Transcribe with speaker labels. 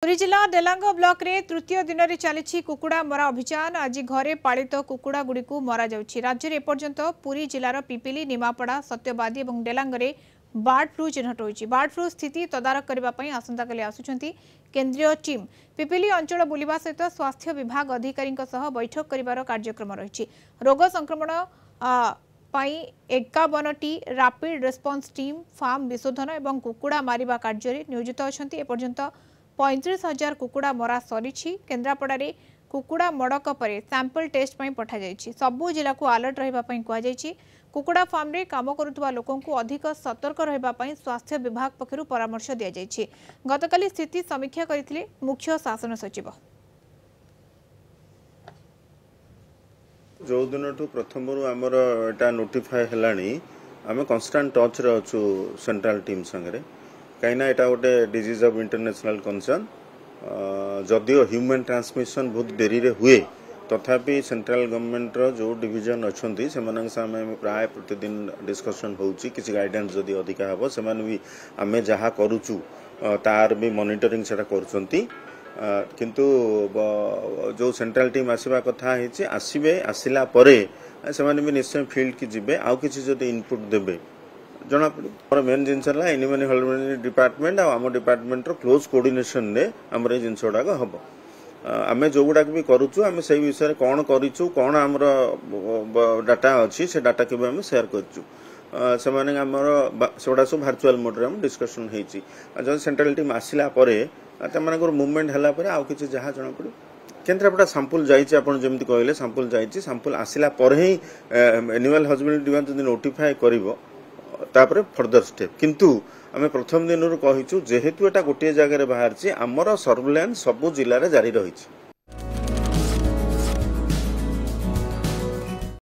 Speaker 1: पुरी जिला डेलांग ब्लॉक रे तृतीय दिन में चली कुकुड़ा मरा अभियान। आज घरे पालित कुकुड़ा गुड़ी मरा जाउछि। राज्य में एपर्यंत पुरी जिलार पिपिली, निमापड़ा, सत्यवादी और डेलांग रे बर्ड फ्लू चिन्हट होइछि। बर्ड फ्लू स्थिति तदारख करने आसंताकाली आसुछंती केंद्रीय टीम। पिपिली अंचल बुलिबा सहित स्वास्थ्य विभाग अधिकारी बैठक करिवार कार्यक्रम रही। रोग संक्रमण पाई 51टी रैपिड रेस्पॉन्स टीम फार्म विशोधन और कुकुड़ा मारिबा कार्य नियोजित अछंती। एपर्यंत 35,000 कुकुड़ा मरा सरी। केन्द्रापड़े कुकुड़ा मड़क पर सैंपल टेस्ट पठा जाइछि। सबु जिला को अलर्ट रहिबा पई कुआ जाइछि। कुकुड़ा फार्म रे काम करुवा लोकों को अधिक सतर्क रहिबा पई स्वास्थ्य विभाग पक्षरु परामर्श दिया जाइछि। गतकाली स्थिति समीक्षा करथिले मुख्य शासन सचिव।
Speaker 2: जो दिन प्रथम आमर एटा नोटिफाई हेलानी आम कन्स्टांट टच रे अछु सेंट्रल टीम संगे कहीं एटा गोटे डिजीज ऑफ इंटरनेशनल कंसर्न। जदियो ह्यूमन ट्रांसमिशन बहुत देरी रे हुए तथापि सेंट्रल गवर्नमेंट रो जो डिवीजन अच्छी से प्राय प्रतिदिन डिस्कशन होउची। किसी गाइडेंस जदि अधिका हबो से भी आमे जहाँ करूचु तार भी मॉनिटरिंग सेटा करूचंती। किंतु जो सेंट्रल टीम आसवा कथा है आसबे आसला परे से भी निश्चय फील्ड की जिबे आउ किसी जदि इनपुट देबे जना पड़े। मेन जिनस एनिमल हजबेंड्री डिपार्टमेंट आम डिपार्टमेंट क्लोज कोऑर्डिनेशन रे हमर ए जिनस गुड़ाक हम आम जो गुड़ाक भी करूचु आम से विषय कौन करूँ कौन आमर डाटा अच्छी से डाटा के भी शेयर करूँ से गुड़ा सब भार्चुआल मोड रे डिस्कसन होती। जब सेंट्रल टीम आसला मुवमेंट है आउ कि जहाँ जना पड़े केन्द्रापड़ा सांपल जामती कहले सांपल सांपल आसला ही एनिमल हजबेंड्री डिपार्टमेंट नोटिफाए कर फर्दर स्टेप। किंतु आम प्रथम दिन कहीचु जेहेतु एटा गोटे जगह बाहर आमर सर्वेलान्स सबु जिले में जारी रही।